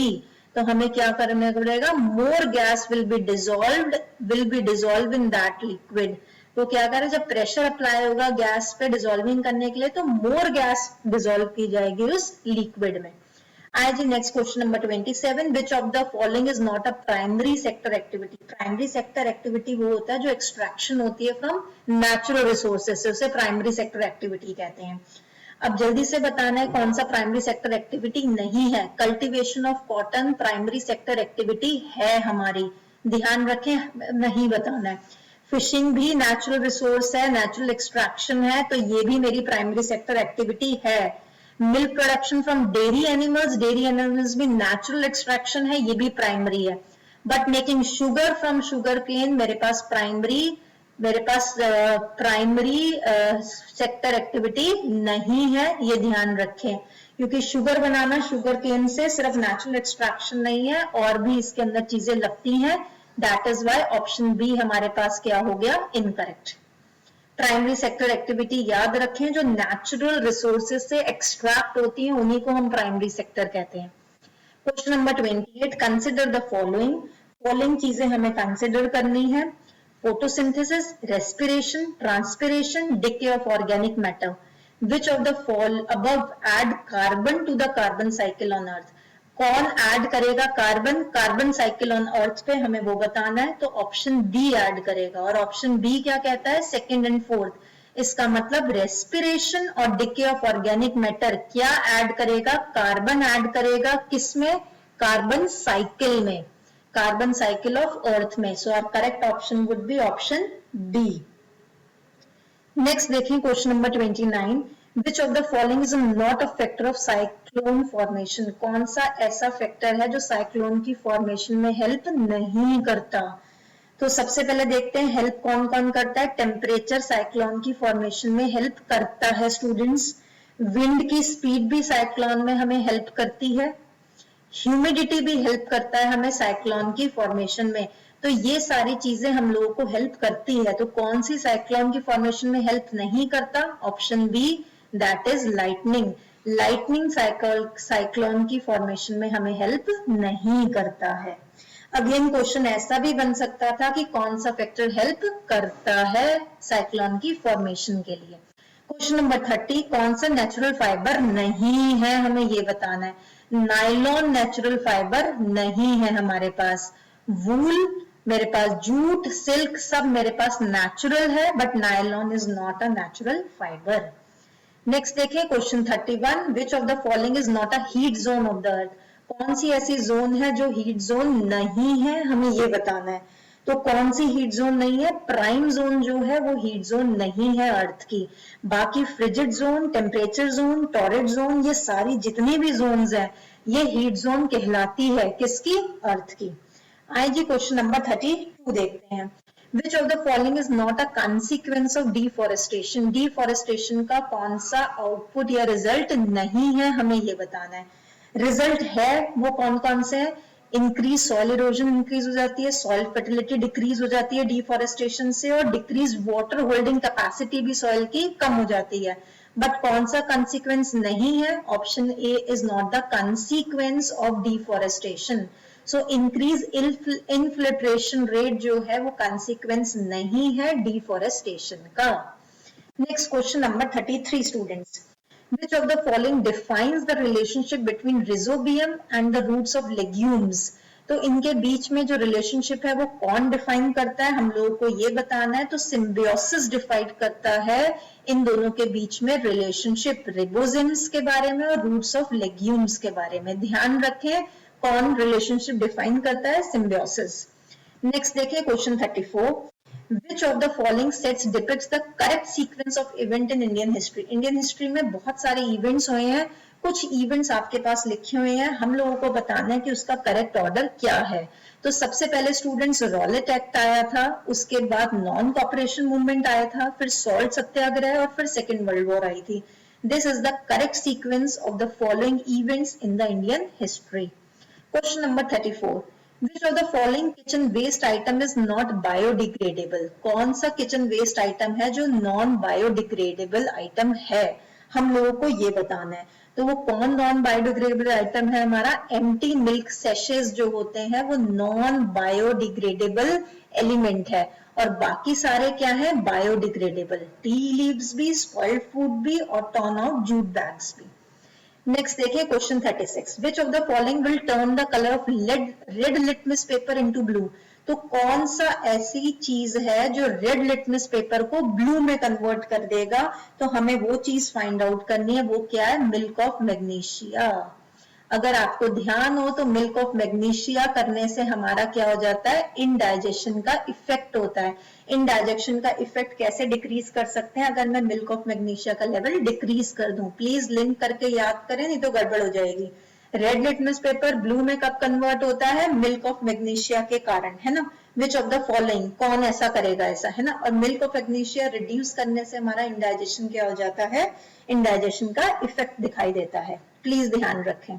तो हमें क्या करना पड़ेगा? more gas will be dissolved in that liquid. तो क्या करें, जब प्रेशर अप्लाई होगा गैस पे डिसॉल्विंग करने के लिए तो मोर गैस डिसॉल्व की जाएगी उस लिक्विड में। आइए next question number 27, which of the following is not a primary sector activity. Primary sector activity वो होता है जो एक्सट्रैक्शन होती है फ्रॉम नेचुरल रिसोर्सेज से, उसे प्राइमरी सेक्टर एक्टिविटी कहते हैं। अब जल्दी से बताना है कौन सा प्राइमरी सेक्टर एक्टिविटी नहीं है। Cultivation of cotton primary sector activity है हमारी, ध्यान रखें, नहीं बताना है। फिशिंग भी नेचुरल रिसोर्स है, नेचुरल एक्सट्रैक्शन है, तो ये भी मेरी प्राइमरी सेक्टर एक्टिविटी है। Milk production from dairy animals भी नेचुरल एक्सट्रैक्शन है, ये भी प्राइमरी है। But making sugar from sugar cane मेरे पास प्राइमरी सेक्टर एक्टिविटी नहीं है, ये ध्यान रखें, क्योंकि शुगर बनाना शुगर केन से सिर्फ नेचुरल एक्सट्रैक्शन नहीं है, और भी इसके अंदर चीजें लगती हैं। That is why option B हमारे पास क्या हो गया? इनकरेक्ट। प्राइमरी सेक्टर एक्टिविटी याद रखें, जो नेचुरल रिसोर्सेज से एक्सट्रैक्ट होती है उन्हीं को हम प्राइमरी सेक्टर कहते हैं। Question number 28, consider the following चीजें हमें कंसिडर करनी है। Photosynthesis, respiration, transpiration, decay of organic matter. Which of the above add carbon to the carbon cycle on earth? कौन ऐड करेगा कार्बन साइकिल ऑन अर्थ पे, हमें वो बताना है। तो ऑप्शन बी ऐड करेगा, और ऑप्शन बी क्या कहता है? Second and fourth. इसका मतलब रेस्पिरेशन और डिके ऑफ ऑर्गेनिक मैटर क्या ऐड करेगा? कार्बन ऐड करेगा, किसमें? कार्बन साइकिल में, कार्बन साइकिल ऑफ अर्थ में। So our correct option would be option B. Next देखिए question number 29, which of the following is not a factor of cyclone formation? कौन सा ऐसा फैक्टर है जो साइक्लोन की फॉर्मेशन में हेल्प नहीं करता? तो सबसे पहले देखते हैं हेल्प कौन कौन करता है। टेम्परेचर साइक्लोन की फॉर्मेशन में हेल्प करता है स्टूडेंट्स। विंड की स्पीड भी साइक्लोन में हमें हेल्प करती है। ह्यूमिडिटी भी हेल्प करता है हमें साइक्लोन की फॉर्मेशन में। तो ये सारी चीजें हम लोगों को हेल्प करती है। तो कौन सी साइक्लोन की फॉर्मेशन में हेल्प नहीं करता? Option B, that is lightning. Lightning cyclone की फॉर्मेशन में हमें हेल्प नहीं करता है। अगेन क्वेश्चन ऐसा भी बन सकता था कि कौन सा फैक्टर हेल्प करता है साइक्लोन की फॉर्मेशन के लिए। क्वेश्चन नंबर 30, कौन सा नेचुरल फाइबर नहीं है, हमें ये बताना है। नायलॉन नेचुरल फाइबर नहीं है हमारे पास। वूल मेरे पास, जूट, सिल्क सब मेरे पास नेचुरल है, but nylon is not a natural fibre. Next देखिए question 31, which of the following is not a heat zone of the earth? कौन सी ऐसी जोन है जो हीट जोन नहीं है, हमें ये बताना है। तो कौन सी हीट जोन नहीं है? प्राइम जोन जो है वो हीट जोन नहीं है अर्थ की। बाकी frigid zone, temperature zone, torrid zone, ये सारी जितनी भी जोन्स हैं ये हीट जोन कहलाती है, किसकी? अर्थ की। आइए क्वेश्चन नंबर 32 देखते हैं। Which of the following is not a consequence of deforestation? Deforestation का कौन सा आउटपुट या रिजल्ट नहीं है, हमें ये बताना है। रिजल्ट है वो कौन कौन से है? इंक्रीज सॉइल इरोजन इंक्रीज हो जाती है, सॉइल फर्टिलिटी डिक्रीज हो जाती है डिफॉरेस्टेशन से, और डिक्रीज वाटर होल्डिंग कैपेसिटी भी सॉइल की कम हो जाती है। बट कौन सा कंसिक्वेंस नहीं है? Option A is not the consequence of deforestation. So increase infiltration rate जो है वो कंसिक्वेंस नहीं है डिफॉरेस्टेशन का। Next question number 33 students, which of the following defines the relationship between rhizobium and the roots of legumes? तो इनके बीच में जो रिलेशनशिप है वो कौन डिफाइन करता है, हम लोगों को ये बताना है। तो सिम्बियोसिस डिफाइन करता है इन दोनों के बीच में रिलेशनशिप, रिबोसोम्स के बारे में और रूट्स ऑफ लेग्यूम्स के बारे में। ध्यान रखें कौन रिलेशनशिप डिफाइन करता है? सिम्बियोसिस। नेक्स्ट देखिए question 34, Which of the following sets depicts the correct sequence of event in Indian history? Indian history में बहुत सारे events हुए हैं, कुछ इवेंट्स आपके पास लिखे हुए हैं, हम लोगों को बताना है कि उसका करेक्ट ऑर्डर क्या है। तो सबसे पहले स्टूडेंट्स रॉलेट एक्ट आया था, उसके बाद नॉन कॉपरेशन मूवमेंट आया था, फिर सॉल्ट सत्याग्रह और फिर सेकेंड वर्ल्ड वॉर आई थी। This is the correct sequence of the following events in the Indian history. Question number 34, which of the following kitchen waste item is not biodegradable? कौन सा किचन वेस्ट आइटम है जो नॉन बायोडिग्रेडेबल आइटम है, हम लोगों को ये बताना है। तो वो कौन नॉन बायोडिग्रेडेबल आइटम है? हमारा एम्प्टी मिल्क सैशेस जो होते हैं वो नॉन बायोडिग्रेडेबल एलिमेंट है, और बाकी सारे क्या है? बायोडिग्रेडेबल। टी लीव्स भी, स्पॉइल्ड फूड भी और टॉर्न आउट जूट बैग्स भी। नेक्स्ट देखिए question 36, which of the following will turn the colour of red litmus paper into blue? तो कौन सा ऐसी चीज है जो रेड लिटमस पेपर को ब्लू में कन्वर्ट कर देगा? तो हमें वो चीज फाइंड आउट करनी है, वो क्या है? Milk of magnesia. अगर आपको ध्यान हो तो मिल्क ऑफ मैग्नीशिया करने से हमारा क्या हो जाता है? इनडाइजेशन का इफेक्ट होता है। इनडाइजेशन का इफेक्ट कैसे डिक्रीज कर सकते हैं? अगर मैं मिल्क ऑफ मैग्नीशिया का लेवल डिक्रीज कर दूं, प्लीज लिंक करके याद करें, नहीं तो गड़बड़ हो जाएगी। रेड लिटमस पेपर ब्लू में कब कन्वर्ट होता है? मिल्क ऑफ मैग्नीशिया के कारण, है ना। विच ऑफ द फॉलोइंग, कौन ऐसा करेगा ऐसा, है ना। और मिल्क ऑफ मैग्नीशिया रिड्यूस करने से हमारा इनडाइजेशन क्या हो जाता है? इनडाइजेशन का इफेक्ट दिखाई देता है, प्लीज ध्यान रखें।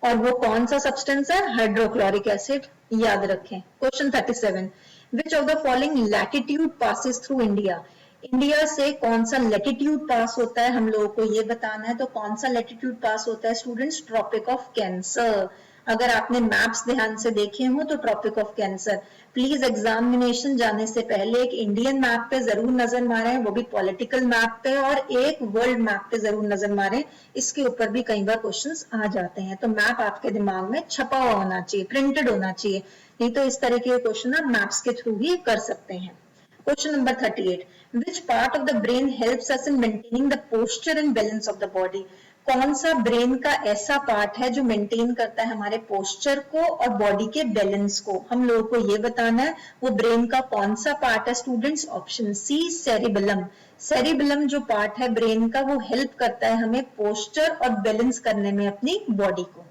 और वो कौन सा सब्सटेंस है? हाइड्रोक्लोरिक एसिड, याद रखें। Question 37, which of the following latitude passes through India? India से कौन सा लैटिट्यूड पास होता है, हम लोगों को ये बताना है। तो कौन सा लैटिट्यूड पास होता है स्टूडेंट्स? Tropic of cancer. अगर आपने मैप्स ध्यान से देखे हो तो tropic of cancer. Please examination जाने से पहले एक इंडियन मैप पे जरूर नजर मारें, वो भी पॉलिटिकल मैप पे, और एक वर्ल्ड मैप पे जरूर नजर मारें। इसके ऊपर भी कई बार क्वेश्चंस आ जाते हैं, तो मैप आपके दिमाग में छपा हुआ होना चाहिए, प्रिंटेड होना चाहिए, नहीं तो इस तरह के क्वेश्चन आप मैप्स के थ्रू ही कर सकते हैं। Question number 38, which part of the brain helps us in maintaining the posture and balance of the body? कौन सा ब्रेन का ऐसा पार्ट है जो मेंटेन करता है हमारे पोस्चर को और बॉडी के बैलेंस को, हम लोगों को ये बताना है। वो ब्रेन का कौन सा पार्ट है students? Option C, cerebellum. Cerebellum जो पार्ट है ब्रेन का वो हेल्प करता है हमें पोस्चर और बैलेंस करने में अपनी बॉडी को।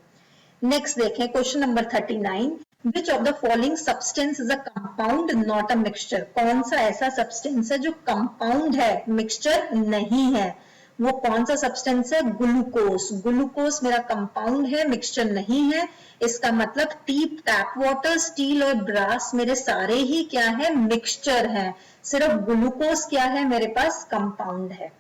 नेक्स्ट देखें question number 39, which of the following substance is a compound not a mixture? कौन सा ऐसा सब्सटेंस है जो कंपाउंड है, मिक्सचर नहीं है? वो कौन सा सब्सटेंस है? ग्लूकोस। ग्लूकोस मेरा कंपाउंड है, मिक्सचर नहीं है। इसका मतलब टीप, टैप वाटर, स्टील और ब्रास मेरे सारे ही क्या है? मिक्सचर है। सिर्फ ग्लूकोस क्या है मेरे पास? कंपाउंड है।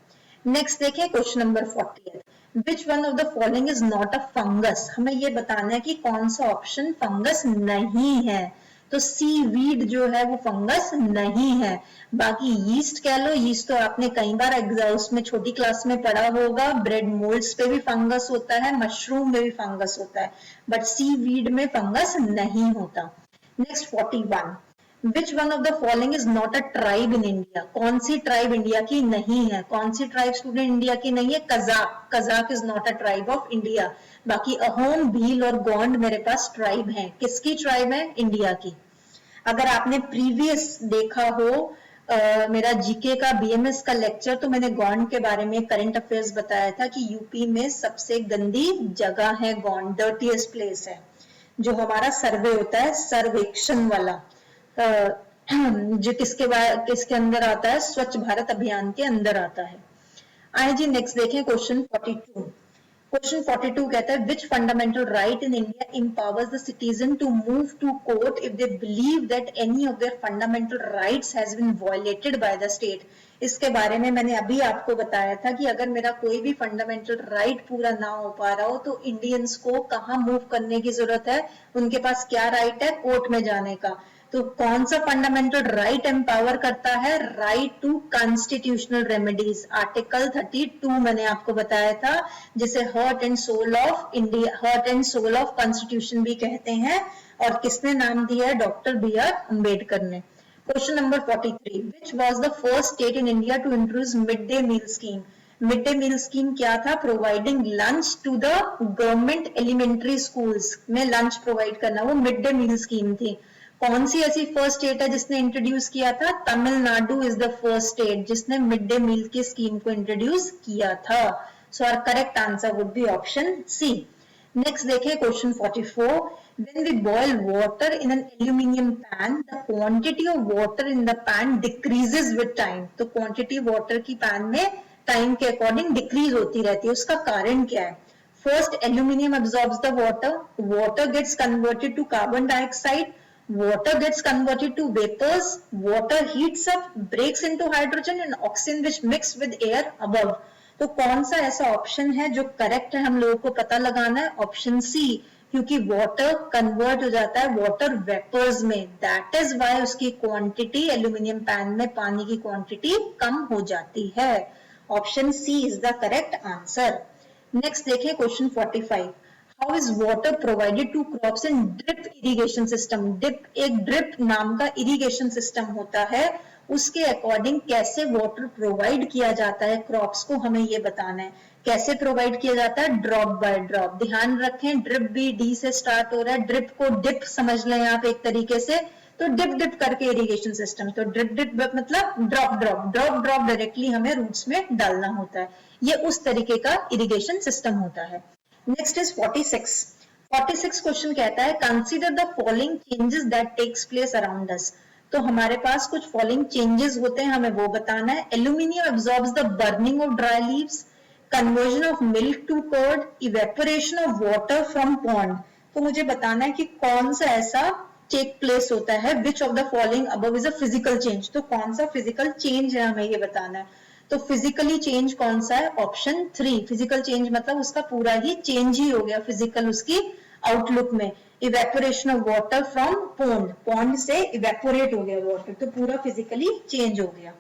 नेक्स्ट देखिए question number 40, which one of the following is not a fungus? हमें ये बताना है कि कौन सा ऑप्शन फंगस नहीं है। तो सीवीड जो है वो फंगस नहीं है। बाकी यीस्ट कह लो, यीस्ट तो आपने कई बार उसमें छोटी क्लास में पढ़ा होगा, ब्रेड मोल्ड्स पे भी फंगस होता है, मशरूम में भी फंगस होता है, बट सीवीड में फंगस नहीं होता। Next 41, which one of the following is not a tribe in India? कौन सी ट्राइब इंडिया की नहीं है? कौन सी ट्राइब स्टूडेंट इंडिया की नहीं है? Kazakh. Kazakh is not a tribe of India. बाकी अहोम, भील और गोंड मेरे पास ट्राइब हैं। किसकी ट्राइब है? इंडिया की। अगर आपने प्रीवियस देखा हो मेरा जीके का बीएमएस का लेक्चर, तो मैंने गोंड के बारे में करंट अफेयर्स बताया था कि यूपी में सबसे गंदी जगह है गोंड, डर्टीएस्ट प्लेस है। जो हमारा सर्वे होता है, सर्वेक्षण वाला, जो किसके अंदर आता है? स्वच्छ भारत अभियान के अंदर आता है। आइए जी नेक्स्ट देखें क्वेश्चन 42। क्वेश्चन 42 कहता है, which fundamental right in India empowers the citizen to move to court if they believe that any of their fundamental rights has been violated by the state? इसके बारे में मैंने अभी आपको बताया था कि अगर मेरा कोई भी फंडामेंटल राइट पूरा ना हो पा रहा हो तो इंडियंस को कहाँ मूव करने की जरूरत है? उनके पास क्या राइट है? कोर्ट में जाने का। तो कौन सा फंडामेंटल राइट एम्पावर करता है? Right to constitutional remedies, article 32 मैंने आपको बताया था, जिसे heart and soul of India, heart and soul of constitution भी कहते हैं। और किसने नाम दिया है? डॉक्टर बी आर अम्बेडकर ने। Question number 43, which was the first state in India to introduce mid day meal scheme? Mid day meal scheme क्या था? Providing lunch to the government elementary schools में लंच प्रोवाइड करना, वो मिड डे मील स्कीम थी। कौन सी ऐसी फर्स्ट स्टेट है जिसने इंट्रोड्यूस किया था? Tamil Nadu is the first state जिसने मिड डे मील की स्कीम को इंट्रोड्यूस किया था। So our correct answer would be option C. Next देखिए question 44, when we boil water in an aluminum pan, the quantity of water in the pan decreases with time। तो quantity water की pan में time के according decrease होती रहती है, उसका कारण क्या है? First, aluminium absorbs the water, water gets converted to carbon dioxide, water gets converted to vapors, water heats up, breaks into hydrogen and oxygen which mix with air above। तो कौन सा ऐसा ऑप्शन है जो करेक्ट है, हम लोगों को पता लगाना है, ऑप्शन सी, क्योंकि वाटर कन्वर्ट हो जाता है वाटर वेपर्स में, दैट इज वाई उसकी क्वांटिटी एल्यूमिनियम पैन में पानी की क्वांटिटी कम हो जाती है। Option C is the correct answer. Next देखिए question 45, how is water provided to crops in drip irrigation system. एक ड्रिप नाम का इरिगेशन सिस्टम होता है, उसके अकॉर्डिंग कैसे वाटर प्रोवाइड किया जाता है क्रॉप्स को, हमें ये बताना है। कैसे प्रोवाइड किया जाता है? Drop by drop. ध्यान रखें ड्रिप भी डी से स्टार्ट हो रहा है, ड्रिप को डिप समझ लें आप एक तरीके से, तो डिप डिप करके इरिगेशन सिस्टम, तो ड्रिप डिप मतलब drop drop drop drop directly हमें रूट्स में डालना होता है, ये उस तरीके का इरिगेशन सिस्टम होता है। नेक्स्ट इज 46 क्वेश्चन कहता है consider the following changes that takes place around us. तो हमारे पास कुछ फॉलोइंग चेंजेस होते हैं, हमें वो बताना है। Aluminium absorbs the burning of dry leaves, conversion of milk to curd, evaporation of water from pond. तो मुझे बताना है कि कौन सा ऐसा टेक प्लेस होता है, which of the following above is a physical change. तो कौन सा फिजिकल चेंज है, हमें ये बताना है। तो फिजिकली चेंज कौन सा है? ऑप्शन 3। फिजिकल चेंज मतलब उसका पूरा ही चेंज ही हो गया फिजिकल उसकी आउटलुक में। Evaporation of water from pond, pond से इवेपोरेट हो गया वाटर, तो पूरा फिजिकली चेंज हो गया।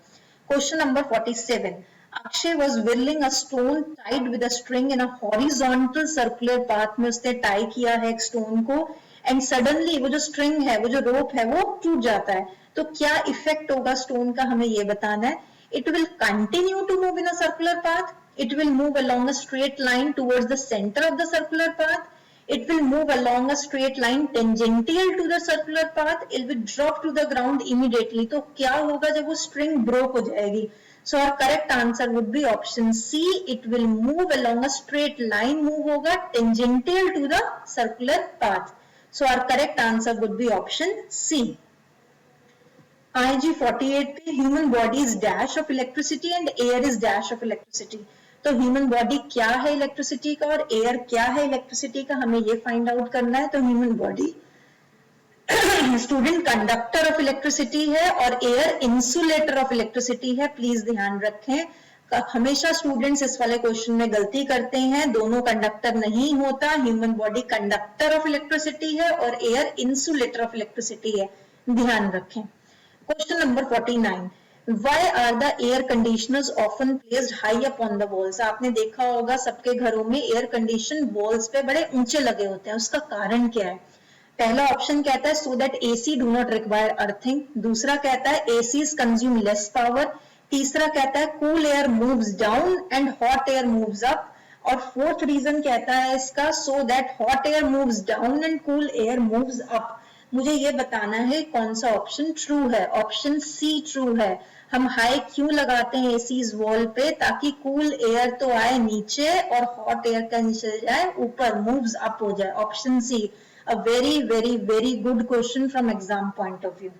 Question number 47, Akshay was whirling a stone tied with a string in a horizontal circular path में उसने टाई किया है एक स्टोन को, एंड सडनली वो जो स्ट्रिंग है, वो जो रोप है, वो टूट जाता है। तो क्या इफेक्ट होगा स्टोन का, हमें ये बताना है। It will continue to move in a circular path, it will move along a straight line towards the center of the circular path, it will move along a straight line tangential to the circular path, it will drop to the ground immediately। तो क्या होगा जब वो स्ट्रिंग ब्रोक हो जाएगी? So our correct answer would be option C, it will move along a straight line, move होगा tangential to the circular path। So our correct answer would be option C। IG 48 पे human body is dash of electricity and air is dash of electricity. तो ह्यूमन बॉडी क्या है इलेक्ट्रिसिटी का और एयर क्या है इलेक्ट्रिसिटी का, हमें ये फाइंड आउट करना है। तो human body student conductor of electricity है और एयर इंसुलेटर ऑफ इलेक्ट्रिसिटी है, प्लीज ध्यान रखें। हमेशा स्टूडेंट्स इस वाले क्वेश्चन में गलती करते हैं, दोनों कंडक्टर नहीं होता। Human body conductor of electricity है और एयर इंसुलेटर ऑफ इलेक्ट्रिसिटी है, ध्यान रखें। Question number 49, why are the air conditioners often placed high up on the walls? आपने देखा होगा सबके घरों में एयर कंडीशन वॉल्स पे बड़े ऊंचे लगे होते हैं, उसका कारण क्या है? पहला ऑप्शन कहता है so that AC do not require earthing, दूसरा कहता है ACs consume less power, तीसरा कहता है cool air moves down and hot air moves up, और फोर्थ रीजन कहता है इसका so that hot air moves down and cool air moves up। मुझे ये बताना है कौन सा ऑप्शन ट्रू है। ऑप्शन सी ट्रू है। हम हाई क्यों लगाते हैं एसीज वॉल पे? ताकि कूल एयर तो आए नीचे और हॉट एयर का नीचे जाए ऊपर, मूव्स अप हो जाए। Option C, a very very very good question from exam point of view.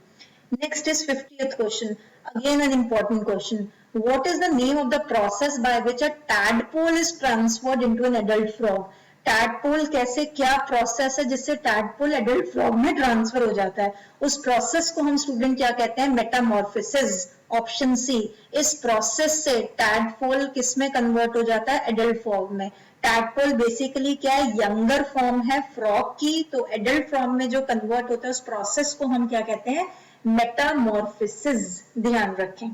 Next is 50th question, again an important question. What is the name of the process by which a tadpole is transferred into an adult frog? Tadpole कैसे, क्या प्रोसेस है जिससे टैडपोल एडल्ट फ्रॉग में ट्रांसफर हो जाता है? उस प्रोसेस को हम स्टूडेंट क्या कहते हैं? मेटामॉर्फोसिस। ऑप्शन सी, इस प्रोसेस से टैडपोल किस में कन्वर्ट हो जाता है? एडल्ट फ्रॉग में। टैडपोल बेसिकली क्या है? यंगर फॉर्म है फ्रॉग की, तो एडल्ट फॉर्म में जो कन्वर्ट होता है उस प्रोसेस को हम क्या कहते हैं? मेटामॉर्फोसिस, ध्यान रखें।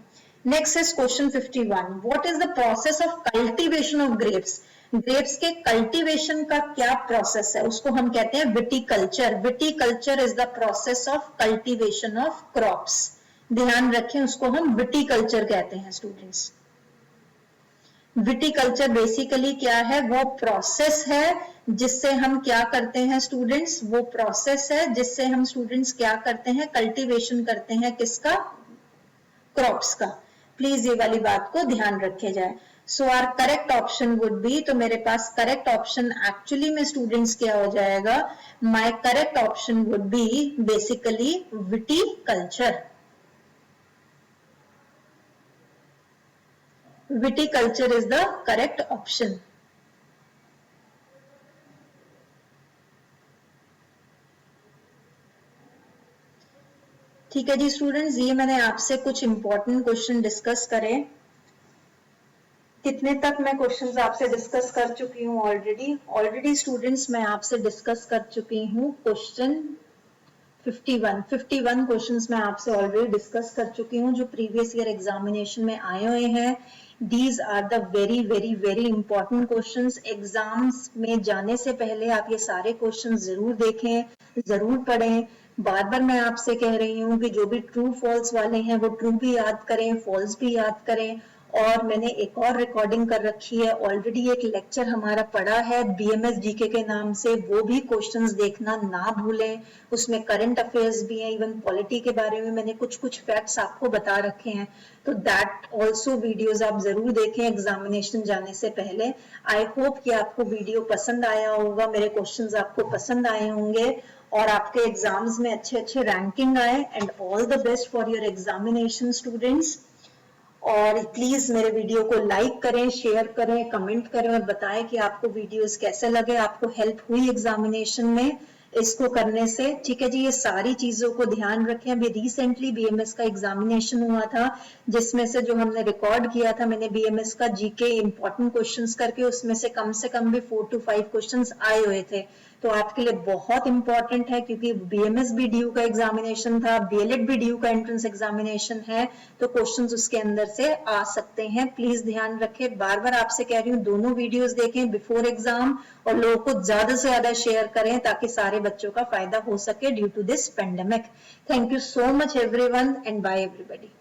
Next is question 51, what is the process of cultivation of grapes? Grapes के कल्टीवेशन का क्या प्रोसेस है? उसको हम कहते हैं viticulture. Viticulture is the process of cultivation of crops, ध्यान रखें, उसको हम विटिकल्चर कहते हैं स्टूडेंट्स। विटिकल्चर बेसिकली क्या है? वो प्रोसेस है जिससे हम क्या करते हैं स्टूडेंट्स? वो प्रोसेस है जिससे हम स्टूडेंट्स क्या करते हैं? कल्टीवेशन करते हैं, किसका? क्रॉप्स का। प्लीज ये वाली बात को ध्यान रखे जाए। So our correct option would be, तो मेरे पास करेक्ट ऑप्शन एक्चुअली में स्टूडेंट्स क्या हो जाएगा, my correct option would be basically viticulture. Viticulture is the correct option. ठीक है जी स्टूडेंट्स, ये मैंने आपसे कुछ इंपॉर्टेंट क्वेश्चन डिस्कस करे. कितने तक मैं क्वेश्चंस आपसे डिस्कस कर चुकी हूँ ऑलरेडी स्टूडेंट्स मैं आपसे डिस्कस कर चुकी हूँ क्वेश्चन 51 क्वेश्चंस मैं आपसे ऑलरेडी डिस्कस कर चुकी हूँ जो प्रीवियस ईयर एग्जामिनेशन में आए हुए हैं. These are the very important questions. Exams में जाने से पहले आप ये सारे क्वेश्चन जरूर देखें, जरूर पढ़ें. बार बार मैं आपसे कह रही हूँ कि जो भी ट्रू फॉल्स वाले हैं वो ट्रू भी याद करें, फॉल्स भी याद करें. और मैंने एक और रिकॉर्डिंग कर रखी है, ऑलरेडी एक लेक्चर हमारा पड़ा है बीएमएस जीके के नाम से, वो भी क्वेश्चंस देखना ना भूलें. उसमें करंट अफेयर्स भी हैं, इवन पॉलिटी के बारे में मैंने कुछ फैक्ट्स आपको बता रखे हैं. तो दैट ऑल्सो वीडियोज आप जरूर देखें एग्जामिनेशन जाने से पहले. आई होप कि आपको वीडियो पसंद आया होगा, मेरे क्वेश्चंस आपको पसंद आए होंगे और आपके एग्जाम्स में अच्छे रैंकिंग आए. And all the best for your examination students. और प्लीज मेरे वीडियो को लाइक करें, शेयर करें, कमेंट करें और बताएं कि आपको वीडियोस कैसे लगे, आपको हेल्प हुई एग्जामिनेशन में इसको करने से. ठीक है जी, ये सारी चीजों को ध्यान रखें. अभी रिसेंटली बीएमएस का एग्जामिनेशन हुआ था जिसमें से जो हमने रिकॉर्ड किया था, मैंने बीएमएस का जीके इंपॉर्टेंट क्वेश्चंस करके उसमें से कम भी 4 to 5 क्वेश्चंस आए हुए थे. तो आपके लिए बहुत इंपॉर्टेंट है क्योंकि बीएमएस भी ड्यू का एग्जामिनेशन था, बीएलएड भी ड्यू का एंट्रेंस एग्जामिनेशन है, तो क्वेश्चंस उसके अंदर से आ सकते हैं. प्लीज ध्यान रखें. बार बार आपसे कह रही हूँ दोनों वीडियोस देखें बिफोर एग्जाम और लोगों को ज्यादा से ज्यादा शेयर करें ताकि सारे बच्चों का फायदा हो सके due to this pandemic. Thank you so much everyone and bye everybody.